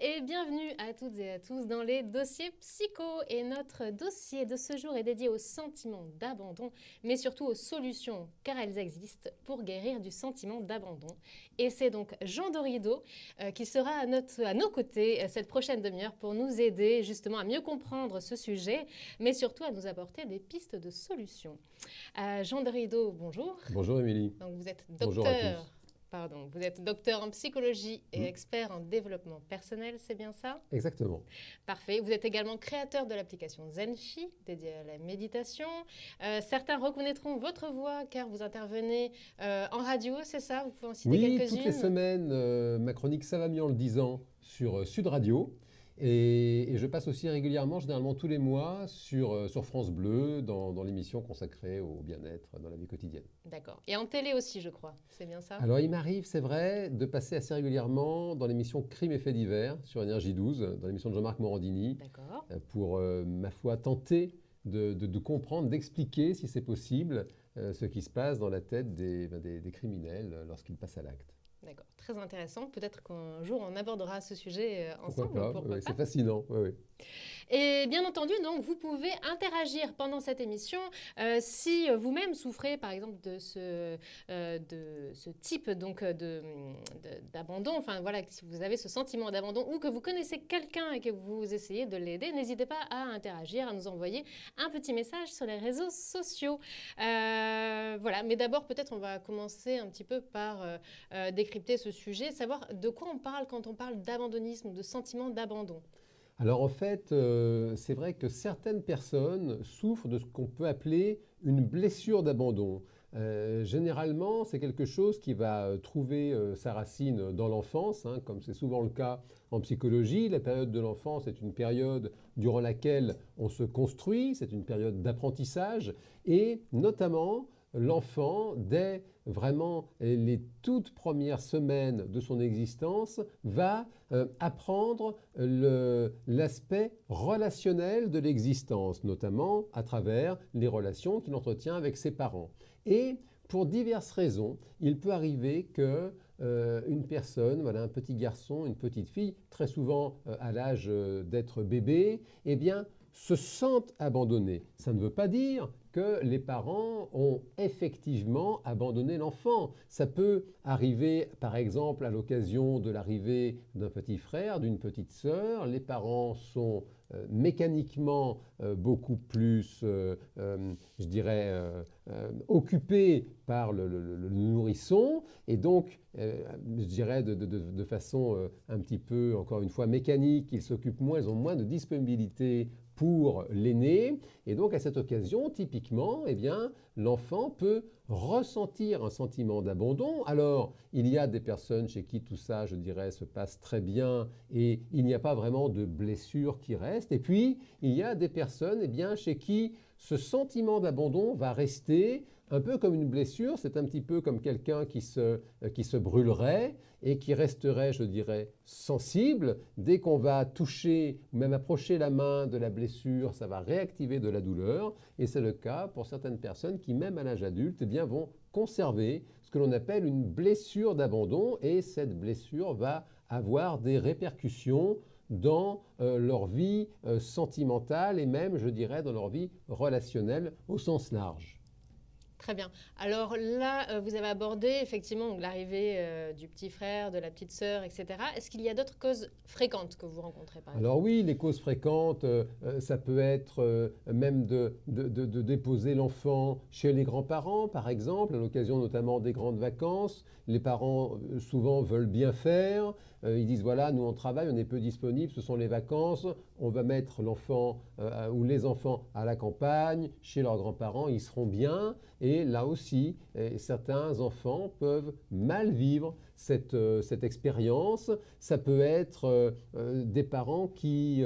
et bienvenue à toutes et à tous dans les dossiers psycho. Et notre dossier de ce jour est dédié aux sentiments d'abandon, mais surtout aux solutions, car elles existent pour guérir du sentiment d'abandon. Et c'est donc Jean Dorido qui sera à nos côtés cette prochaine demi-heure pour nous aider justement à mieux comprendre ce sujet, mais surtout à nous apporter des pistes de solutions. Jean Dorido, bonjour. Bonjour Émilie. Donc vous êtes Bonjour à tous. Vous êtes docteur en psychologie et expert en développement personnel, c'est bien ça? Exactement. Parfait. Vous êtes également créateur de l'application Zenfi, dédiée à la méditation. Certains reconnaîtront votre voix car vous intervenez en radio, c'est ça? Vous pouvez en citer quelques-unes? Oui, toutes les semaines, ma chronique Ça va mieux en le disant sur Sud Radio. Et je passe aussi régulièrement, généralement tous les mois, sur France Bleu, dans l'émission consacrée au bien-être dans la vie quotidienne. D'accord. Et en télé aussi, je crois. C'est bien ça? Alors, il m'arrive, c'est vrai, de passer assez régulièrement dans l'émission Crimes et faits divers sur Énergie 12, dans l'émission de Jean-Marc Morandini, D'accord. pour, ma foi, tenter de comprendre, d'expliquer, si c'est possible, ce qui se passe dans la tête des criminels lorsqu'ils passent à l'acte. D'accord, très intéressant. Peut-être qu'un jour on abordera ce sujet ensemble. Pourquoi pas, c'est fascinant. Oui. Et bien entendu, donc, vous pouvez interagir pendant cette émission si vous-même souffrez, par exemple, de ce type d'abandon. Enfin voilà, si vous avez ce sentiment d'abandon ou que vous connaissez quelqu'un et que vous essayez de l'aider, n'hésitez pas à interagir, à nous envoyer un petit message sur les réseaux sociaux. Voilà, mais d'abord peut-être on va commencer un petit peu par décrypter ce sujet, savoir de quoi on parle quand on parle d'abandonnisme ou de sentiment d'abandon. Alors en fait, c'est vrai que certaines personnes souffrent de ce qu'on peut appeler une blessure d'abandon. Généralement, c'est quelque chose qui va trouver sa racine dans l'enfance, hein, comme c'est souvent le cas en psychologie. La période de l'enfance est une période durant laquelle on se construit, c'est une période d'apprentissage, et notamment l'enfant, dès vraiment les toutes premières semaines de son existence, va apprendre l'aspect relationnel de l'existence, notamment à travers les relations qu'il entretient avec ses parents. Et pour diverses raisons, il peut arriver que une personne, voilà, un petit garçon, une petite fille, très souvent à l'âge d'être bébé, eh bien, se sentent abandonnés. Ça ne veut pas dire que les parents ont effectivement abandonné l'enfant. Ça peut arriver, par exemple, à l'occasion de l'arrivée d'un petit frère, d'une petite sœur. Les parents sont mécaniquement beaucoup plus, je dirais, occupés par le nourrisson. Et donc, je dirais de façon un petit peu, encore une fois, mécanique, ils s'occupent moins, ils ont moins de disponibilité pour l'aîné. Et donc, à cette occasion, typiquement, eh bien, l'enfant peut ressentir un sentiment d'abandon. Alors, il y a des personnes chez qui tout ça, je dirais, se passe très bien et il n'y a pas vraiment de blessure qui reste. Et puis, il y a des personnes, eh bien, chez qui ce sentiment d'abandon va rester un peu comme une blessure. C'est un petit peu comme quelqu'un qui se brûlerait et qui resterait, je dirais, sensible. Dès qu'on va toucher ou même approcher la main de la blessure, ça va réactiver de la douleur. Et c'est le cas pour certaines personnes qui, même à l'âge adulte, eh bien, vont conserver ce que l'on appelle une blessure d'abandon. Et cette blessure va avoir des répercussions dans leur vie sentimentale et même, je dirais, dans leur vie relationnelle au sens large. Très bien. Alors là, vous avez abordé effectivement l'arrivée du petit frère, de la petite sœur, etc. Est-ce qu'il y a d'autres causes fréquentes que vous rencontrez par exemple? Alors oui, les causes fréquentes, ça peut être même de déposer l'enfant chez les grands-parents, par exemple, à l'occasion notamment des grandes vacances. Les parents souvent veulent bien faire. Ils disent voilà, nous on travaille, on est peu disponible, ce sont les vacances, on va mettre l'enfant ou les enfants à la campagne, chez leurs grands-parents, ils seront bien. Et là aussi, certains enfants peuvent mal vivre cette expérience. Ça peut être des parents qui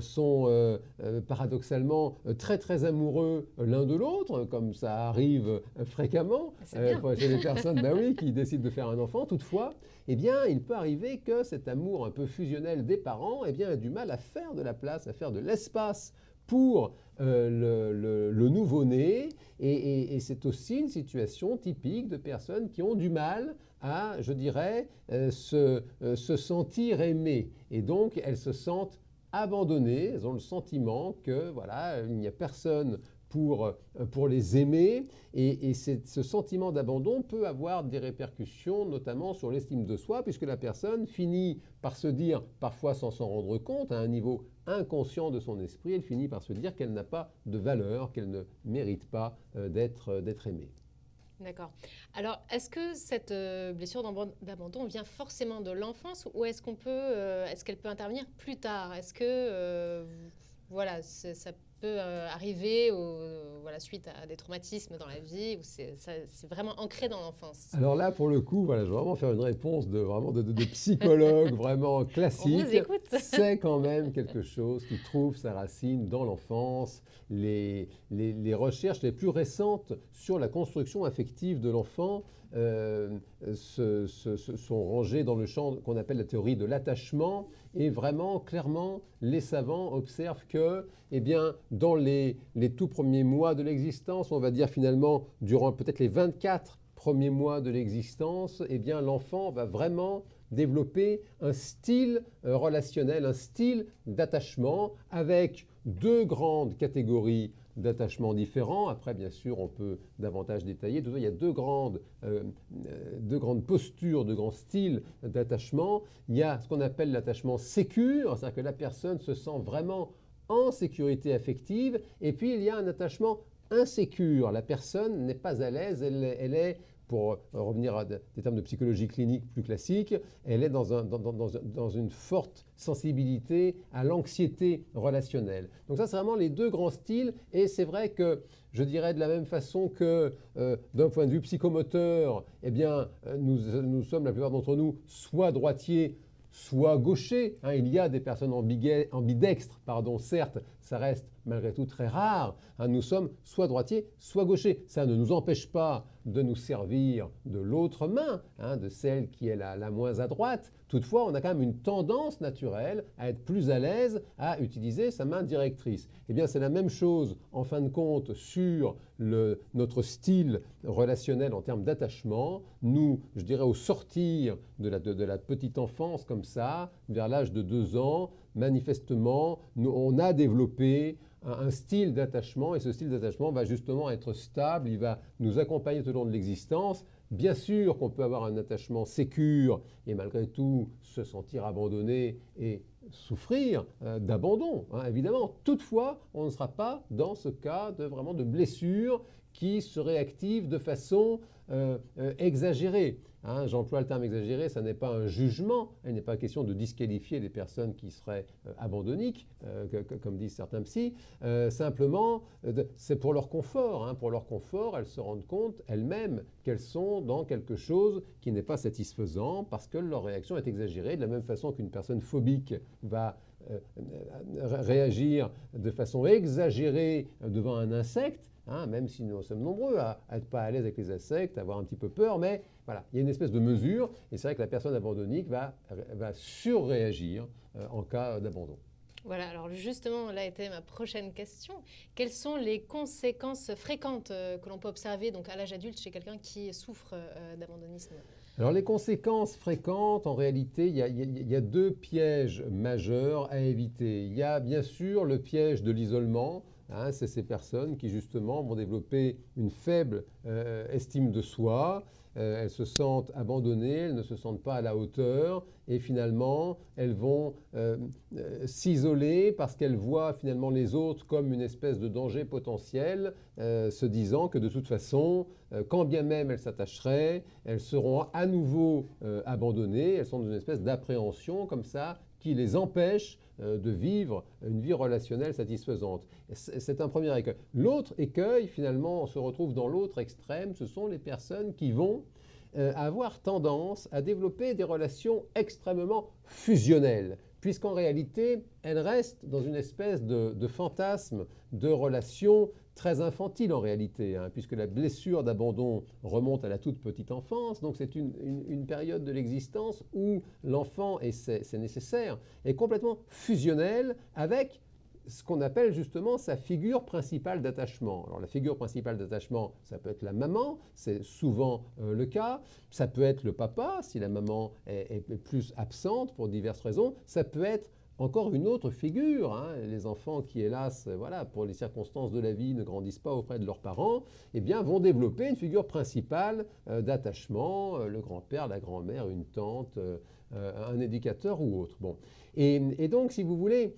sont paradoxalement très très amoureux l'un de l'autre, comme ça arrive fréquemment chez les personnes oui, qui décident de faire un enfant. Toutefois, eh bien, il peut arriver que cet amour un peu fusionnel des parents eh bien, ait du mal à faire de la place, à faire de l'espace pour le nouveau-né et c'est aussi une situation typique de personnes qui ont du mal à, je dirais, se sentir aimées. Et donc, elles se sentent abandonnées, elles ont le sentiment que, voilà, il n'y a personne pour les aimer. Et ce sentiment d'abandon peut avoir des répercussions, notamment sur l'estime de soi, puisque la personne finit par se dire, parfois sans s'en rendre compte, à un niveau inconscient de son esprit, elle finit par se dire qu'elle n'a pas de valeur, qu'elle ne mérite pas d'être aimée. D'accord. Alors, est-ce que cette blessure d'abandon vient forcément de l'enfance ou est-ce qu'elle peut intervenir plus tard? Est-ce que voilà, ça peut arriver voilà, suite à des traumatismes dans la vie ou c'est vraiment ancré dans l'enfance? Alors là, pour le coup, voilà, je vais vraiment faire une réponse de psychologue vraiment On vous classique. écoute. C'est quand même quelque chose qui trouve sa racine dans l'enfance. Les recherches les plus récentes sur la construction affective de l'enfant sont rangées dans le champ qu'on appelle la théorie de l'attachement. Et vraiment, clairement, les savants observent que, eh bien, dans les tout premiers mois de l'existence, on va dire finalement, durant peut-être les 24 premiers mois de l'existence, eh bien, l'enfant va vraiment développer un style relationnel, un style d'attachement avec deux grandes catégories d'attachements différents. Après, bien sûr, on peut davantage détailler. Il y a deux grandes postures, deux grands styles d'attachement. Il y a ce qu'on appelle l'attachement sécure, c'est-à-dire que la personne se sent vraiment en sécurité affective. Et puis, il y a un attachement insécure. La personne n'est pas à l'aise, elle est, pour revenir à des termes de psychologie clinique plus classiques, elle est dans une forte sensibilité à l'anxiété relationnelle. Donc ça, c'est vraiment les deux grands styles. Et c'est vrai que, je dirais de la même façon que d'un point de vue psychomoteur, eh bien, nous sommes, la plupart d'entre nous, soit droitiers, soit gauchers. Il y a des personnes ambidextres, certes, ça reste malgré tout très rare. Nous sommes soit droitiers, soit gauchers. Ça ne nous empêche pas de nous servir de l'autre main, de celle qui est la moins à droite. Toutefois, on a quand même une tendance naturelle à être plus à l'aise à utiliser sa main directrice. Eh bien, c'est la même chose, en fin de compte, sur notre style relationnel en termes d'attachement. Nous, je dirais, au sortir de la petite enfance comme ça, vers l'âge de 2 ans, manifestement, on a développé un style d'attachement et ce style d'attachement va justement être stable, il va nous accompagner tout au long de l'existence. Bien sûr qu'on peut avoir un attachement sécure et malgré tout se sentir abandonné et souffrir d'abandon, évidemment. Toutefois, on ne sera pas dans ce cas vraiment de blessure qui serait active de façon exagérée. J'emploie le terme exagéré, ça n'est pas un jugement, il n'est pas question de disqualifier les personnes qui seraient abandonniques, comme disent certains psys. Simplement, c'est pour leur confort. Pour leur confort, elles se rendent compte elles-mêmes qu'elles sont dans quelque chose qui n'est pas satisfaisant parce que leur réaction est exagérée, de la même façon qu'une personne phobique va réagir de façon exagérée devant un insecte. Même si nous sommes nombreux à être pas à l'aise avec les insectes, à avoir un petit peu peur, mais voilà, il y a une espèce de mesure, et c'est vrai que la personne abandonnique va surréagir en cas d'abandon. Voilà, alors justement, là était ma prochaine question. Quelles sont les conséquences fréquentes que l'on peut observer donc à l'âge adulte chez quelqu'un qui souffre d'abandonnisme? Alors les conséquences fréquentes, en réalité, il y a deux pièges majeurs à éviter. Il y a bien sûr le piège de l'isolement. C'est ces personnes qui justement vont développer une faible estime de soi, elles se sentent abandonnées, elles ne se sentent pas à la hauteur et finalement elles vont s'isoler parce qu'elles voient finalement les autres comme une espèce de danger potentiel, se disant que de toute façon, quand bien même elles s'attacheraient, elles seront à nouveau abandonnées, elles sont dans une espèce d'appréhension comme ça qui les empêche de vivre une vie relationnelle satisfaisante. C'est un premier écueil. L'autre écueil, finalement, on se retrouve dans l'autre extrême, ce sont les personnes qui vont avoir tendance à développer des relations extrêmement fusionnelles, puisqu'en réalité, elles restent dans une espèce de fantasme de relations très infantile en réalité, puisque la blessure d'abandon remonte à la toute petite enfance, donc c'est une période de l'existence où l'enfant, et c'est nécessaire, est complètement fusionnel avec ce qu'on appelle justement sa figure principale d'attachement. Alors la figure principale d'attachement, ça peut être la maman, c'est souvent le cas. Ça peut être le papa, si la maman est plus absente pour diverses raisons. Ça peut être encore une autre figure, hein. Les enfants qui, hélas, voilà, pour les circonstances de la vie, ne grandissent pas auprès de leurs parents, eh bien, vont développer une figure principale d'attachement, le grand-père, la grand-mère, une tante, un éducateur ou autre. Bon. Et donc, si vous voulez,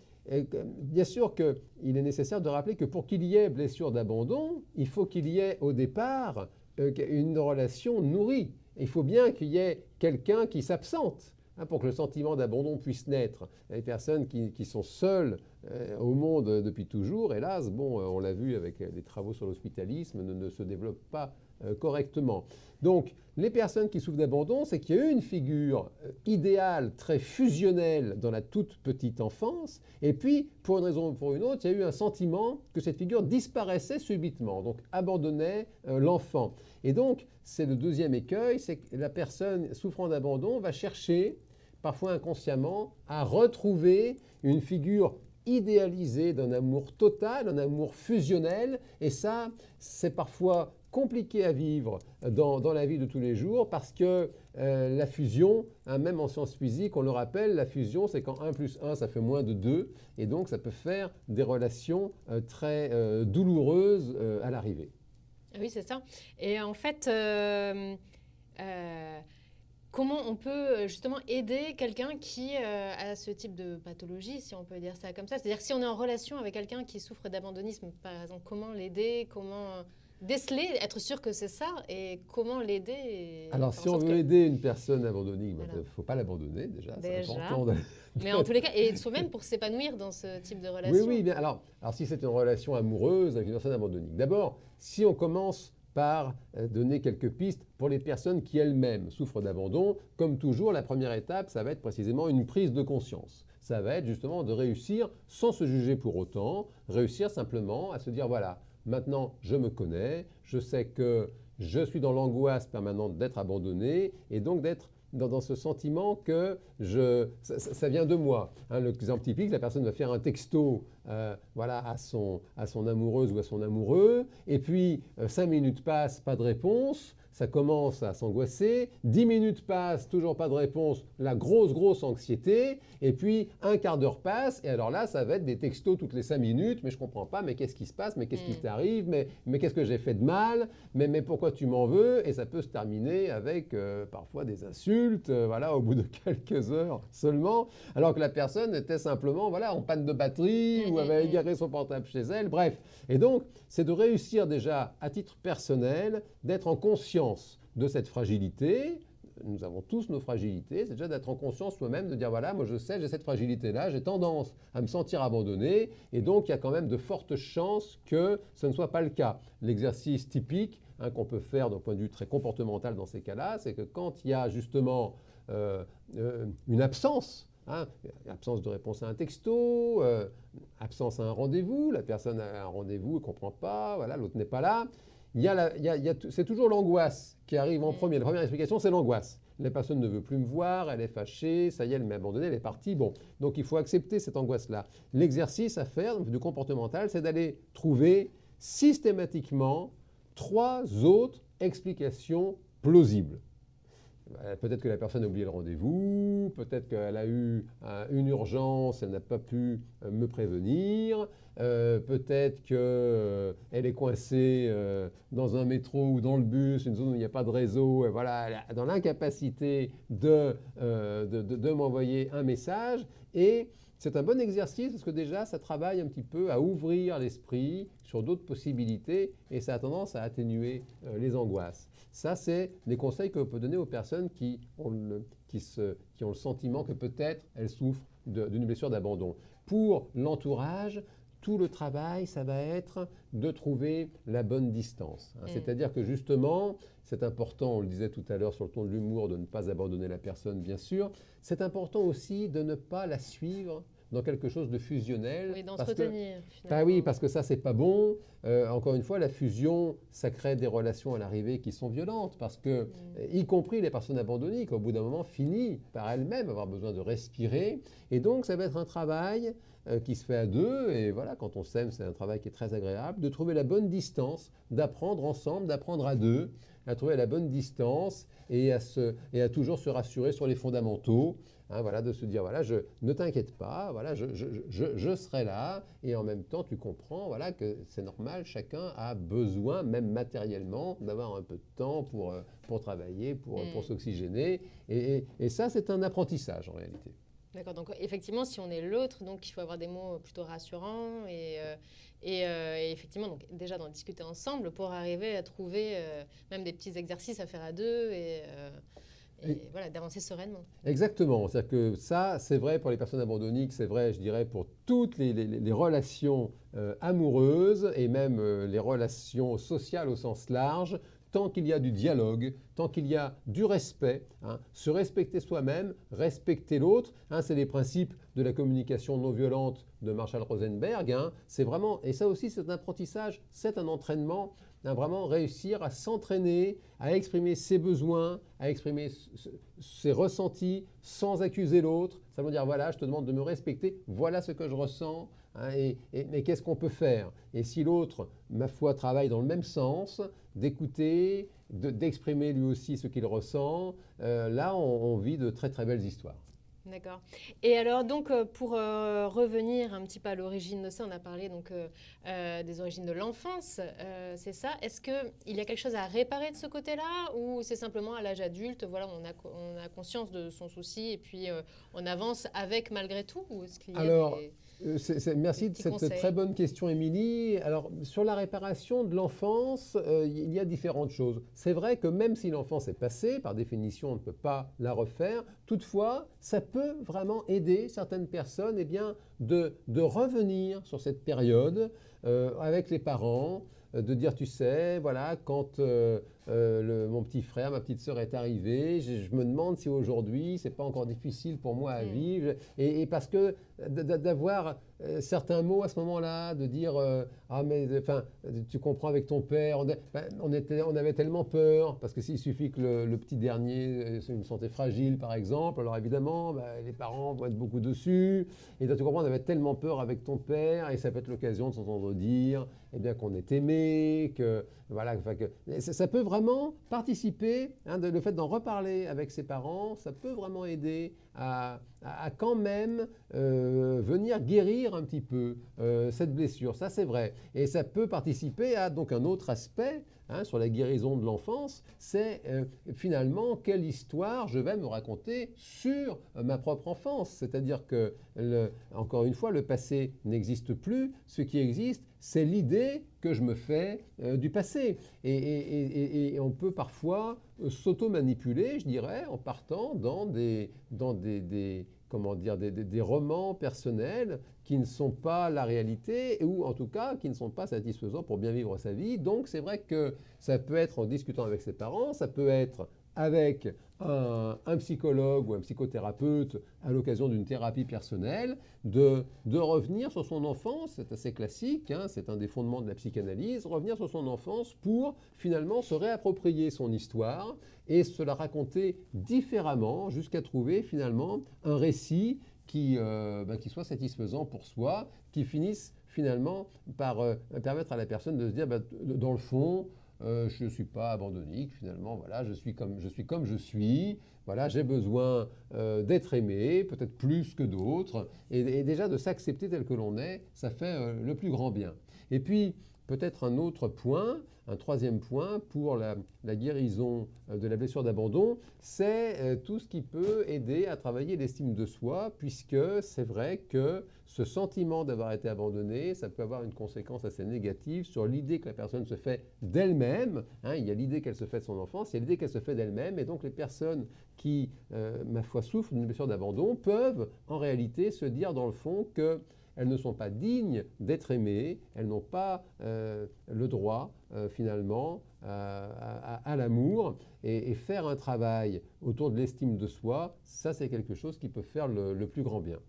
bien sûr qu'il est nécessaire de rappeler que pour qu'il y ait blessure d'abandon, il faut qu'il y ait au départ une relation nourrie. Il faut bien qu'il y ait quelqu'un qui s'absente. Pour que le sentiment d'abandon puisse naître. Les personnes qui sont seules au monde depuis toujours, hélas, bon, on l'a vu avec les travaux sur l'hospitalisme, ne se développent pas correctement. Donc, les personnes qui souffrent d'abandon, c'est qu'il y a eu une figure idéale, très fusionnelle dans la toute petite enfance, et puis, pour une raison ou pour une autre, il y a eu un sentiment que cette figure disparaissait subitement, donc abandonnait l'enfant. Et donc, c'est le deuxième écueil, c'est que la personne souffrant d'abandon va chercher, parfois inconsciemment, à retrouver une figure idéalisée d'un amour total, un amour fusionnel. Et ça, c'est parfois compliqué à vivre dans la vie de tous les jours parce que la fusion, même en sciences physiques, on le rappelle, la fusion, c'est quand 1 plus 1, ça fait moins de 2. Et donc, ça peut faire des relations très douloureuses à l'arrivée. Oui, c'est ça. Et en fait, comment on peut justement aider quelqu'un qui a ce type de pathologie, si on peut dire ça comme ça? C'est-à-dire si on est en relation avec quelqu'un qui souffre d'abandonnisme, par exemple, comment l'aider, comment déceler, être sûr que c'est ça, et comment l'aider? Alors, si on veut aider une personne abandonnée, il ne faut pas l'abandonner déjà. C'est important. Mais en tous les cas, et soi-même pour s'épanouir dans ce type de relation. Oui, oui. Bien, alors si c'est une relation amoureuse avec une personne abandonnée, d'abord, si on commence par donner quelques pistes pour les personnes qui elles-mêmes souffrent d'abandon. Comme toujours, la première étape, ça va être précisément une prise de conscience. Ça va être justement de réussir, sans se juger pour autant, réussir simplement à se dire, voilà, maintenant je me connais, je sais que je suis dans l'angoisse permanente d'être abandonné et donc d'être dans ce sentiment que ça vient de moi. L'exemple typique, la personne va faire un texto voilà, à son amoureuse ou à son amoureux, et puis 5 minutes passent, pas de réponse, ça commence à s'angoisser, 10 minutes passent, toujours pas de réponse, la grosse anxiété, et puis un quart d'heure passe, et alors là, ça va être des textos toutes les 5 minutes, mais je comprends pas, mais qu'est-ce qui se passe, mais qu'est-ce qui t'arrive, mais qu'est-ce que j'ai fait de mal, mais pourquoi tu m'en veux, et ça peut se terminer avec parfois des insultes, voilà, au bout de quelques heures seulement, alors que la personne était simplement, voilà, en panne de batterie, ou avait égaré son portable chez elle, bref. Et donc, c'est de réussir déjà, à titre personnel, d'être en conscience de cette fragilité. Nous avons tous nos fragilités, c'est déjà d'être en conscience soi-même, de dire voilà, moi je sais, j'ai cette fragilité-là, j'ai tendance à me sentir abandonné, et donc il y a quand même de fortes chances que ce ne soit pas le cas. L'exercice typique qu'on peut faire d'un point de vue très comportemental dans ces cas-là, c'est que quand il y a justement une absence, absence de réponse à un texto, absence à un rendez-vous, la personne a un rendez-vous, elle ne comprend pas, voilà, l'autre n'est pas là. C'est toujours l'angoisse qui arrive en premier. La première explication, c'est l'angoisse. La personne ne veut plus me voir, elle est fâchée, ça y est, elle m'a abandonné, elle est partie. Bon, donc il faut accepter cette angoisse-là. L'exercice à faire du comportemental, c'est d'aller trouver systématiquement 3 autres explications plausibles. Peut-être que la personne a oublié le rendez-vous, peut-être qu'elle a eu une urgence, elle n'a pas pu me prévenir, peut-être qu'elle est coincée dans un métro ou dans le bus, une zone où il n'y a pas de réseau, et voilà, elle est dans l'incapacité de m'envoyer un message. Et c'est un bon exercice parce que déjà, ça travaille un petit peu à ouvrir l'esprit sur d'autres possibilités et ça a tendance à atténuer les angoisses. Ça, c'est des conseils que l'on peut donner aux personnes qui ont le sentiment que peut-être elles souffrent d'une blessure d'abandon. Pour l'entourage, tout le travail, ça va être de trouver la bonne distance. C'est-à-dire que justement, c'est important, on le disait tout à l'heure sur le ton de l'humour, de ne pas abandonner la personne, bien sûr. C'est important aussi de ne pas la suivre dans quelque chose de fusionnel. Oui, parce que d'entretenir, bah oui, finalement. parce que ça, c'est pas bon. Encore une fois, la fusion, ça crée des relations à l'arrivée qui sont violentes, parce que, y compris les personnes abandonnées, qui au bout d'un moment finissent par elles-mêmes avoir besoin de respirer. Et donc, ça va être un travail qui se fait à deux. Et voilà, quand on s'aime, c'est un travail qui est très agréable, de trouver la bonne distance, d'apprendre ensemble, d'apprendre à deux, à trouver la bonne distance et à toujours se rassurer sur les fondamentaux. Hein, voilà, de se dire, voilà, ne t'inquiète pas, voilà, je serai là, et en même temps, tu comprends, voilà, que c'est normal, chacun a besoin, même matériellement, d'avoir un peu de temps pour travailler, pour s'oxygéner, et ça, c'est un apprentissage en réalité. D'accord, donc effectivement, si on est l'autre, donc il faut avoir des mots plutôt rassurants et effectivement, donc déjà d'en discuter ensemble pour arriver à trouver même des petits exercices à faire à deux et voilà, d'avancer sereinement. Exactement, c'est-à-dire que ça, c'est vrai pour les personnes abandonnées, c'est vrai, je dirais, pour toutes les relations amoureuses et même les relations sociales au sens large. Tant qu'il y a du dialogue, tant qu'il y a du respect, hein, se respecter soi-même, respecter l'autre, hein, c'est les principes de la communication non violente de Marshall Rosenberg. Hein, c'est vraiment, et ça aussi, c'est un apprentissage, c'est un entraînement, hein, vraiment réussir à s'entraîner, à exprimer ses besoins, à exprimer ses ressentis sans accuser l'autre. Ça veut dire, voilà, je te demande de me respecter, voilà ce que je ressens. Hein, mais qu'est-ce qu'on peut faire? Et si l'autre, ma foi, travaille dans le même sens, d'écouter, d'exprimer lui aussi ce qu'il ressent, là, on vit de très très belles histoires. D'accord. Et alors donc pour revenir un petit peu à l'origine de ça, on a parlé donc des origines de l'enfance, c'est ça. Est-ce qu'il y a quelque chose à réparer de ce côté-là ou c'est simplement à l'âge adulte, voilà, on a conscience de son souci et puis on avance avec malgré tout ou est-ce qu'il y a Alors, des merci de petits cette très conseils? bonne question, Émilie. Alors, sur la réparation de l'enfance, il y a différentes choses. C'est vrai que même si l'enfance est passée, par définition, on ne peut pas la refaire. Toutefois, ça peut vraiment aider certaines personnes eh bien, de revenir sur cette période avec les parents, de dire, tu sais, voilà, quand mon petit frère, ma petite sœur est arrivée, je me demande si aujourd'hui, c'est pas encore difficile pour moi à vivre. Et parce que d'avoir certains mots à ce moment-là, de dire ah mais enfin tu comprends avec ton père, on avait tellement peur parce que s'il suffit que le petit dernier ait une santé fragile par exemple, alors évidemment les parents vont être beaucoup dessus et tu comprends on avait tellement peur avec ton père et ça peut être l'occasion de s'entendre dire eh bien qu'on est aimé, que voilà, ça peut vraiment participer, hein, le fait d'en reparler avec ses parents, ça peut vraiment aider à quand même venir guérir un petit peu cette blessure. Ça, c'est vrai. Et ça peut participer à donc un autre aspect hein, sur la guérison de l'enfance, c'est finalement quelle histoire je vais me raconter sur ma propre enfance. C'est-à-dire que, encore une fois, le passé n'existe plus. Ce qui existe, c'est l'idée que je me fais du passé. Et on peut parfois s'auto-manipuler, je dirais, en partant dans comment dire, des romans personnels qui ne sont pas la réalité ou en tout cas qui ne sont pas satisfaisants pour bien vivre sa vie. Donc c'est vrai que ça peut être en discutant avec ses parents, ça peut être avec un psychologue ou un psychothérapeute à l'occasion d'une thérapie personnelle, de revenir sur son enfance, c'est assez classique, hein, c'est un des fondements de la psychanalyse, revenir sur son enfance pour finalement se réapproprier son histoire et se la raconter différemment jusqu'à trouver finalement un récit qui soit satisfaisant pour soi, qui finisse finalement par permettre à la personne de se dire, dans le fond, je ne suis pas abandonnique finalement, voilà, je suis comme je suis, voilà, j'ai besoin d'être aimé, peut-être plus que d'autres, et déjà de s'accepter tel que l'on est, ça fait le plus grand bien. Et puis, peut-être un autre point, un troisième point pour la guérison de la blessure d'abandon, c'est tout ce qui peut aider à travailler l'estime de soi, puisque c'est vrai que ce sentiment d'avoir été abandonné, ça peut avoir une conséquence assez négative sur l'idée que la personne se fait d'elle-même. Hein, il y a l'idée qu'elle se fait de son enfance, il y a l'idée qu'elle se fait d'elle-même, et donc les personnes qui, ma foi, souffrent d'une blessure d'abandon peuvent en réalité se dire dans le fond que elles ne sont pas dignes d'être aimées, elles n'ont pas le droit finalement à l'amour et faire un travail autour de l'estime de soi, ça c'est quelque chose qui peut faire le plus grand bien.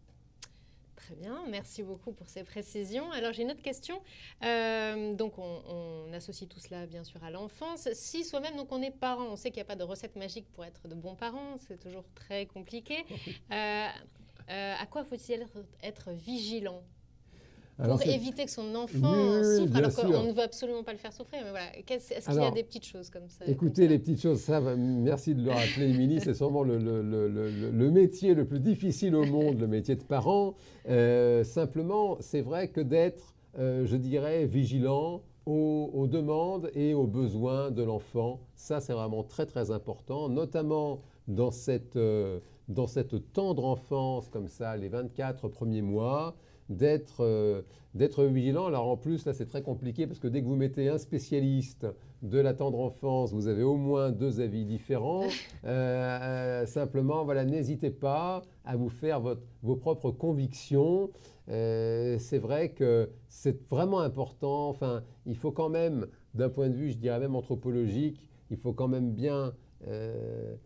Très bien, merci beaucoup pour ces précisions. Alors j'ai une autre question. Donc on associe tout cela bien sûr à l'enfance. Si soi-même donc on est parent, on sait qu'il n'y a pas de recette magique pour être de bons parents, c'est toujours très compliqué. À quoi faut-il être vigilant Alors, pour éviter que son oui, enfant oui, oui, souffre, bien alors qu'on sûr. ne veut absolument pas le faire souffrir. Mais voilà, est-ce qu'il y a Alors, des petites choses comme ça écoutez, les petites choses, merci de le rappeler, Émilie, c'est sûrement le métier le plus difficile au monde, le métier de parent. Simplement, c'est vrai que d'être, je dirais, vigilant aux demandes et aux besoins de l'enfant, ça c'est vraiment très très important, notamment dans cette tendre enfance comme ça, les 24 premiers mois, d'être vigilant. Alors en plus, là c'est très compliqué parce que dès que vous mettez un spécialiste de la tendre enfance, vous avez au moins 2 avis différents. Simplement, voilà, n'hésitez pas à vous faire vos propres convictions. C'est vrai que c'est vraiment important. Enfin, il faut quand même, d'un point de vue, je dirais même anthropologique, il faut quand même bien euh,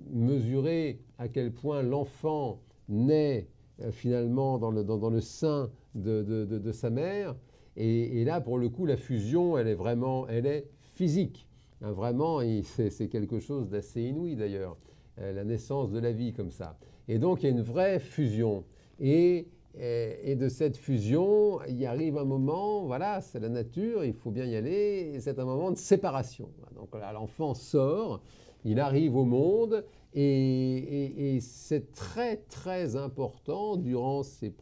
mesurer à quel point l'enfant naît finalement dans le sein de sa mère. Et là, pour le coup, la fusion, elle est physique. Hein, vraiment, c'est quelque chose d'assez inouï d'ailleurs, la naissance de la vie comme ça. Et donc, il y a une vraie fusion. Et de cette fusion, il arrive un moment, voilà, c'est la nature, il faut bien y aller, et c'est un moment de séparation. Donc là, l'enfant sort, il arrive au monde, et c'est très très important durant ces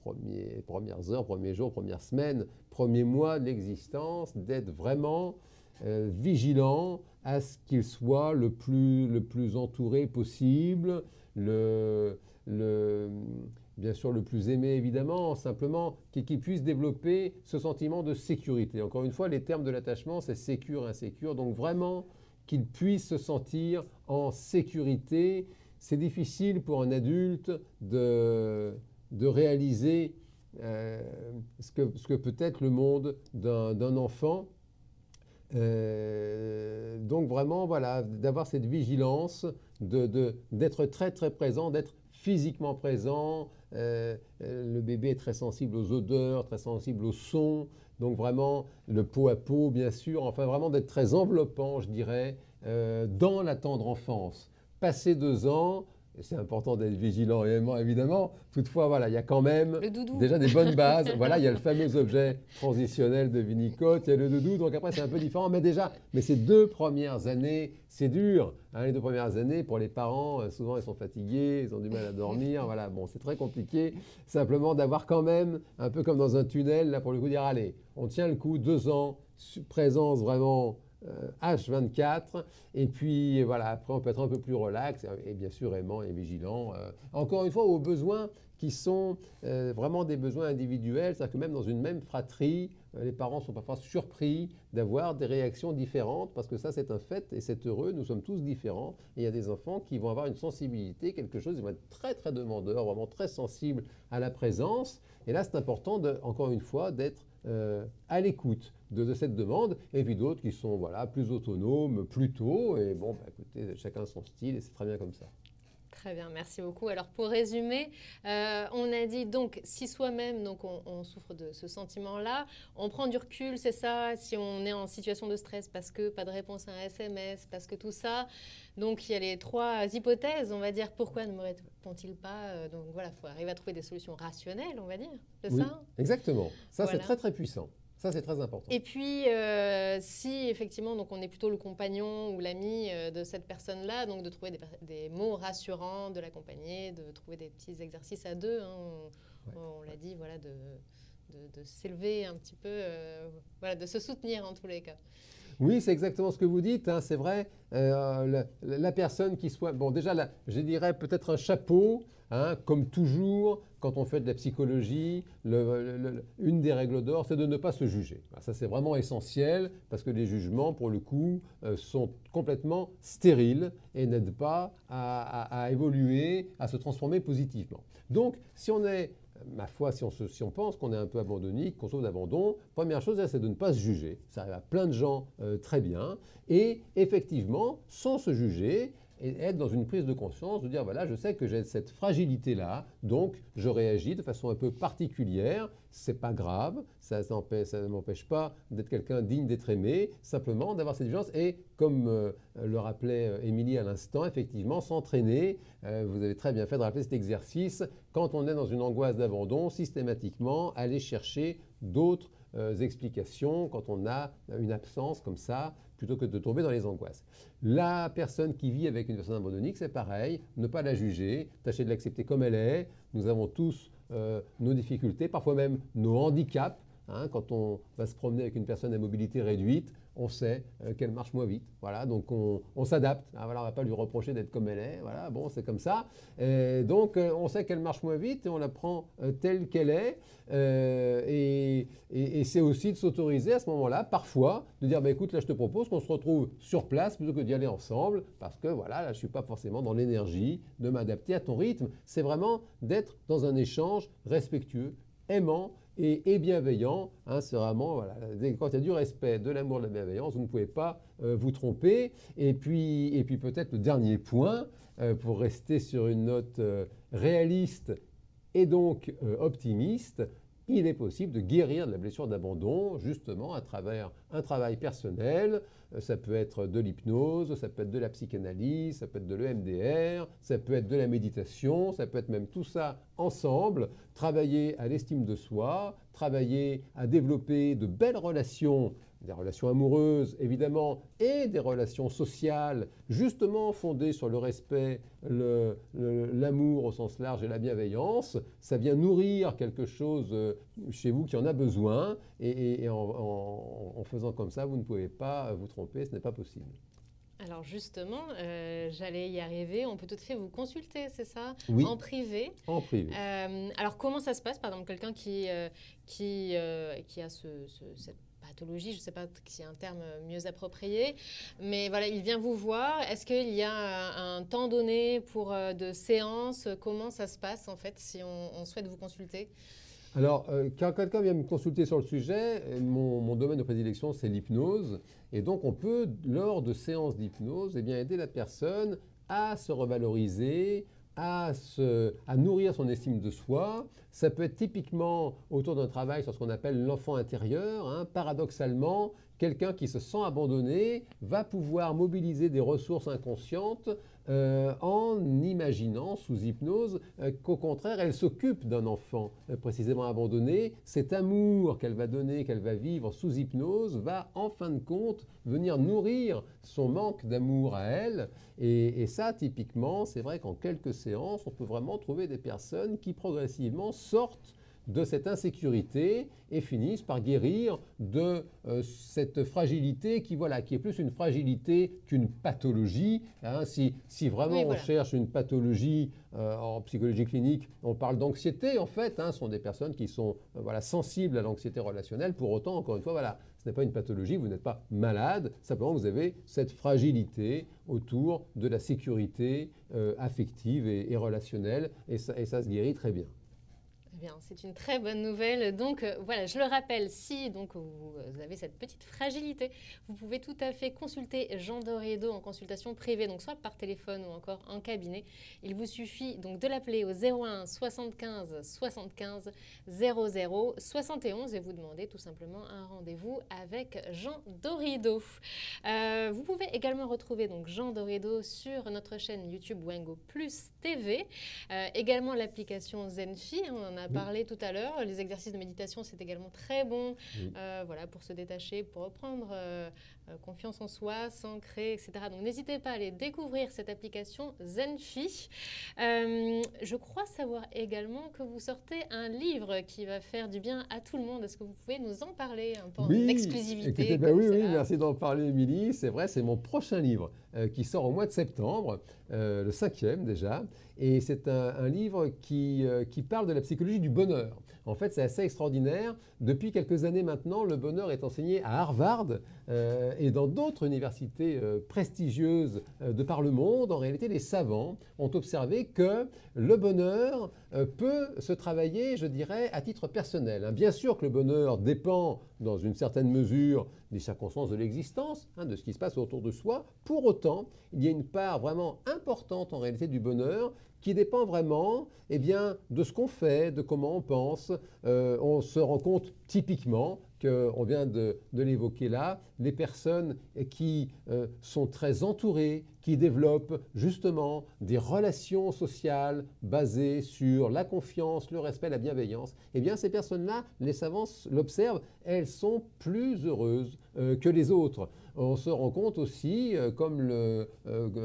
premières heures, premiers jours, premières semaines, premiers mois de l'existence, d'être vraiment vigilant à ce qu'il soit le plus entouré possible, bien sûr le plus aimé évidemment, simplement qu'il puisse développer ce sentiment de sécurité. Encore une fois, les termes de l'attachement, c'est sécure, insécure, donc vraiment qu'il puisse se sentir en sécurité. C'est difficile pour un adulte de réaliser ce que peut être le monde d'un enfant. Donc vraiment, voilà, d'avoir cette vigilance, d'être très très présent, d'être physiquement présent. Le bébé est très sensible aux odeurs, très sensible aux sons. Donc vraiment, le pot à pot, bien sûr. Enfin, vraiment d'être très enveloppant, je dirais, dans la tendre enfance. Passé 2 ans, c'est important d'être vigilant et aimant, évidemment. Toutefois, voilà, il y a quand même Le doudou. déjà des bonnes bases. Voilà, il y a le fameux objet transitionnel de Winnicott, il y a le doudou. Donc après, c'est un peu différent. Mais ces 2 premières années, c'est dur. Hein, les 2 premières années, pour les parents, souvent, ils sont fatigués, ils ont du mal à dormir. Voilà, bon, c'est très compliqué. Simplement d'avoir quand même, un peu comme dans un tunnel, là, pour le coup, dire, allez, on tient le coup, 2 ans, présence vraiment H24, et puis voilà, après on peut être un peu plus relax et bien sûr aimant et vigilant. Encore une fois, aux besoins qui sont vraiment des besoins individuels, c'est-à-dire que même dans une même fratrie, les parents sont parfois surpris d'avoir des réactions différentes, parce que ça c'est un fait et c'est heureux, nous sommes tous différents, et il y a des enfants qui vont avoir une sensibilité, quelque chose, ils vont être très très demandeurs, vraiment très sensibles à la présence, et là c'est important, encore une fois, d'être à l'écoute de cette demande, et puis d'autres qui sont voilà, plus autonomes, plus tôt, et bon, bah, écoutez, chacun son style, et c'est très bien comme ça. Très bien, merci beaucoup. Alors pour résumer, on a dit donc si soi-même donc on souffre de ce sentiment-là, on prend du recul, c'est ça, si on est en situation de stress parce que pas de réponse à un SMS, parce que tout ça. Donc il y a les 3 hypothèses, on va dire pourquoi ne me répond-il pas. Donc voilà, il faut arriver à trouver des solutions rationnelles, on va dire, c'est Oui, ça? exactement. Ça, c'est Voilà. très très puissant. Ça, c'est très important. Et puis, si effectivement, donc on est plutôt le compagnon ou l'ami de cette personne-là, donc de trouver des mots rassurants, de l'accompagner, de trouver des petits exercices à 2. Hein, Ouais. on l'a dit, voilà, de s'élever un petit peu, voilà, de se soutenir en tous les cas. Oui, c'est exactement ce que vous dites, hein, c'est vrai. La personne qui soit... Bon, déjà, là, je dirais peut-être un chapeau, hein, comme toujours, quand on fait de la psychologie, une des règles d'or, c'est de ne pas se juger. Ça, c'est vraiment essentiel, parce que les jugements, pour le coup, sont complètement stériles et n'aident pas à évoluer, à se transformer positivement. Donc, si on est... Ma foi, si on pense qu'on est un peu abandonné, qu'on souffre d'abandon, première chose, c'est de ne pas se juger. Ça arrive à plein de gens très bien. Et effectivement, sans se juger, et être dans une prise de conscience, de dire voilà, je sais que j'ai cette fragilité-là, donc je réagis de façon un peu particulière. C'est pas grave, ça ne m'empêche pas d'être quelqu'un digne d'être aimé, simplement d'avoir cette vigilance et, comme le rappelait Émilie à l'instant, effectivement, s'entraîner. Vous avez très bien fait de rappeler cet exercice. Quand on est dans une angoisse d'abandon, systématiquement, aller chercher d'autres explications quand on a une absence comme ça, plutôt que de tomber dans les angoisses. La personne qui vit avec une personne abandonnique, c'est pareil, ne pas la juger, tâcher de l'accepter comme elle est. Nous avons tous nos difficultés, parfois même nos handicaps. Quand on va se promener avec une personne à mobilité réduite, on sait qu'elle marche moins vite. Voilà, donc on s'adapte. Voilà, on ne va pas lui reprocher d'être comme elle est. Voilà, bon, c'est comme ça. Et donc on sait qu'elle marche moins vite et on la prend telle qu'elle est. Et c'est aussi de s'autoriser à ce moment-là, parfois, de dire bah, écoute, là je te propose qu'on se retrouve sur place plutôt que d'y aller ensemble, parce que voilà, là je ne suis pas forcément dans l'énergie de m'adapter à ton rythme. C'est vraiment d'être dans un échange respectueux, aimant et bienveillant. C'est vraiment, voilà, quand il y a du respect, de l'amour, de la bienveillance, vous ne pouvez pas vous tromper. Et puis peut-être le dernier point, pour rester sur une note réaliste et donc optimiste, il est possible de guérir de la blessure d'abandon justement à travers un travail personnel. Ça peut être de l'hypnose, ça peut être de la psychanalyse, ça peut être de l'EMDR, ça peut être de la méditation, ça peut être même tout ça ensemble. Travailler à l'estime de soi, travailler à développer de belles relations, des relations amoureuses évidemment, et des relations sociales justement fondées sur le respect, l'amour au sens large et la bienveillance. Ça vient nourrir quelque chose chez vous qui en a besoin, et en faisant comme ça, vous ne pouvez pas vous tromper, ce n'est pas possible. Alors justement, j'allais y arriver. On peut tout à fait vous consulter, c'est ça? Oui. En privé. En privé. Alors comment ça se passe? Par exemple, quelqu'un qui a cette pathologie, je ne sais pas s'il y a un terme mieux approprié, mais voilà, il vient vous voir. Est-ce qu'il y a un temps donné pour de séances? Comment ça se passe en fait si on souhaite vous consulter? Alors, quand quelqu'un vient me consulter sur le sujet, mon domaine de prédilection, c'est l'hypnose. Et donc, on peut, lors de séances d'hypnose, aider la personne à se revaloriser, à nourrir son estime de soi. Ça peut être typiquement autour d'un travail sur ce qu'on appelle l'enfant intérieur. Paradoxalement, quelqu'un qui se sent abandonné va pouvoir mobiliser des ressources inconscientes en imaginant sous hypnose qu'au contraire, elle s'occupe d'un enfant précisément abandonné. Cet amour qu'elle va donner, qu'elle va vivre sous hypnose, va en fin de compte venir nourrir son manque d'amour à elle. Et ça, typiquement, c'est vrai qu'en quelques séances, on peut vraiment trouver des personnes qui progressivement sortent de cette insécurité et finissent par guérir de cette fragilité qui est plus une fragilité qu'une pathologie. Si vraiment Oui, voilà. on cherche une pathologie en psychologie clinique, on parle d'anxiété en fait. Ce sont des personnes qui sont sensibles à l'anxiété relationnelle. Pour autant, encore une fois, ce n'est pas une pathologie, vous n'êtes pas malade, simplement vous avez cette fragilité autour de la sécurité affective et relationnelle, et ça se guérit très bien. Bien, c'est une très bonne nouvelle. Donc voilà, je le rappelle, si donc vous avez cette petite fragilité, vous pouvez tout à fait consulter Jean Dorido en consultation privée, donc soit par téléphone ou encore en cabinet. Il vous suffit donc de l'appeler au 01 75 75 00 71 et vous demander tout simplement un rendez-vous avec Jean Dorido. Vous pouvez également retrouver donc Jean Dorido sur notre chaîne YouTube Wango Plus TV, également l'application Zenfi, on en a parlé tout à l'heure. Les exercices de méditation, c'est également très bon pour se détacher, pour reprendre confiance en soi, s'ancrer, etc. Donc n'hésitez pas à aller découvrir cette application Zenfi. Je crois savoir également que vous sortez un livre qui va faire du bien à tout le monde. Est-ce que vous pouvez nous en parler un peu en exclusivité? Écoutez, oui, merci d'en parler, Émilie. C'est vrai, c'est mon prochain livre qui sort au mois de septembre, le 5e déjà. Et c'est un livre qui parle de la psychologie du bonheur. En fait, c'est assez extraordinaire. Depuis quelques années maintenant, le bonheur est enseigné à Harvard et dans d'autres universités prestigieuses de par le monde. En réalité, les savants ont observé que le bonheur peut se travailler, je dirais, à titre personnel. Bien sûr que le bonheur dépend, dans une certaine mesure, des circonstances de l'existence, de ce qui se passe autour de soi. Pour autant, autant, il y a une part vraiment importante en réalité du bonheur qui dépend vraiment eh bien, de ce qu'on fait, de comment on pense. On se rend compte typiquement qu'on vient de l'évoquer là, les personnes qui sont très entourées, qui développent justement des relations sociales basées sur la confiance, le respect, la bienveillance, eh bien ces personnes-là, les savants l'observent, elles sont plus heureuses que les autres. On se rend compte aussi, comme le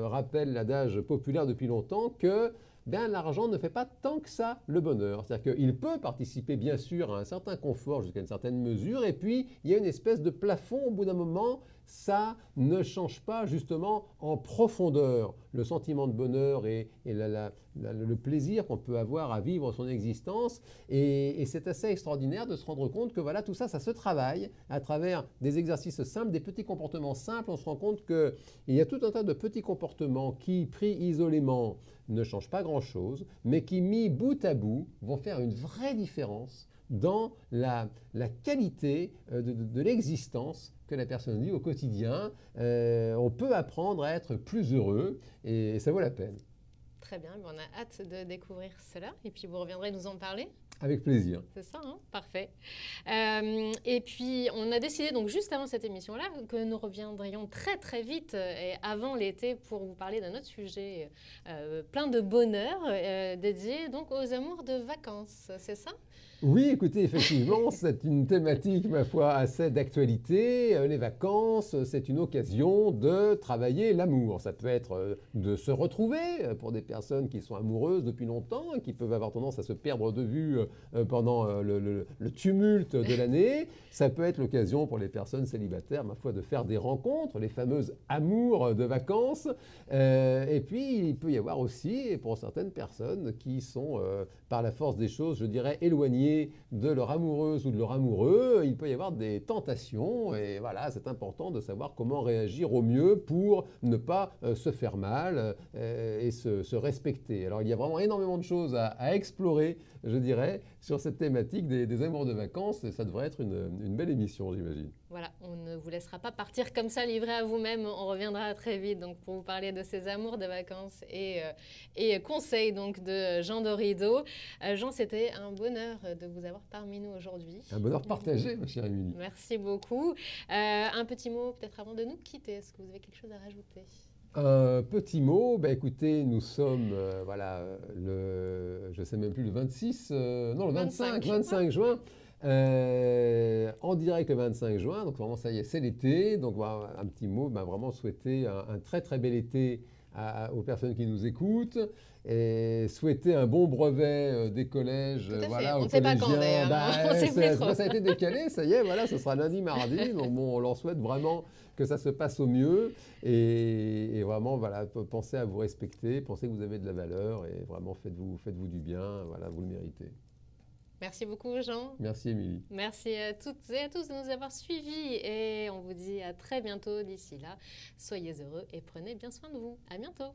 rappelle l'adage populaire depuis longtemps, que ben, l'argent ne fait pas tant que ça le bonheur. C'est-à-dire qu'il peut participer bien sûr à un certain confort jusqu'à une certaine mesure, et puis il y a une espèce de plafond au bout d'un moment, ça ne change pas justement en profondeur le sentiment de bonheur et le plaisir qu'on peut avoir à vivre son existence. Et c'est assez extraordinaire de se rendre compte que voilà, tout ça, ça se travaille à travers des exercices simples, des petits comportements simples. On se rend compte qu'il y a tout un tas de petits comportements qui, pris isolément, ne changent pas grand-chose, mais qui, mis bout à bout, vont faire une vraie différence dans la qualité de l'existence que la personne vit au quotidien. On peut apprendre à être plus heureux et ça vaut la peine. Très bien, on a hâte de découvrir cela et puis vous reviendrez nous en parler. Avec plaisir. C'est ça, hein, parfait. Et puis, on a décidé, donc juste avant cette émission-là, que nous reviendrions très très vite et avant l'été pour vous parler d'un autre sujet plein de bonheur, dédié donc aux amours de vacances, c'est ça ? Oui, écoutez, effectivement, c'est une thématique, ma foi, assez d'actualité. Les vacances, c'est une occasion de travailler l'amour. Ça peut être de se retrouver pour des personnes qui sont amoureuses depuis longtemps et qui peuvent avoir tendance à se perdre de vue pendant le tumulte de l'année. Ça peut être l'occasion pour les personnes célibataires, ma foi, de faire des rencontres, les fameuses amours de vacances. Et puis, il peut y avoir aussi, pour certaines personnes qui sont, par la force des choses, je dirais, éloignées de leur amoureuse ou de leur amoureux, il peut y avoir des tentations et voilà, c'est important de savoir comment réagir au mieux pour ne pas se faire mal et se respecter. Alors il y a vraiment énormément de choses à explorer, je dirais, sur cette thématique des amours de vacances et ça devrait être une belle émission, j'imagine. Voilà, on ne vous laissera pas partir comme ça, livré à vous-même. On reviendra très vite donc, pour vous parler de ces amours de vacances et conseils donc, de Jean Dorido. Jean, c'était un bonheur de vous avoir parmi nous aujourd'hui. Un bonheur partagé, ma chère Émilie. Merci beaucoup. Un petit mot peut-être avant de nous quitter. Est-ce que vous avez quelque chose à rajouter ? Un petit mot, bah écoutez, nous sommes, voilà, je ne sais même plus, le 26, non, le 25 juin. En direct le 25 juin, donc vraiment ça y est, c'est l'été. Donc voilà, un petit mot, vraiment souhaiter un très très bel été aux personnes qui nous écoutent et souhaiter un bon brevet des collèges. Voilà, on ne sait pas quand d'ailleurs, on sait plus trop. Ça a été décalé, ça y est, voilà, ce sera lundi, mardi. Donc bon, on leur souhaite vraiment que ça se passe au mieux et vraiment, voilà, pensez à vous respecter, pensez que vous avez de la valeur et vraiment faites-vous du bien, voilà, vous le méritez. Merci beaucoup, Jean. Merci, Émilie. Merci à toutes et à tous de nous avoir suivis et on vous dit à très bientôt. D'ici là, soyez heureux et prenez bien soin de vous. À bientôt.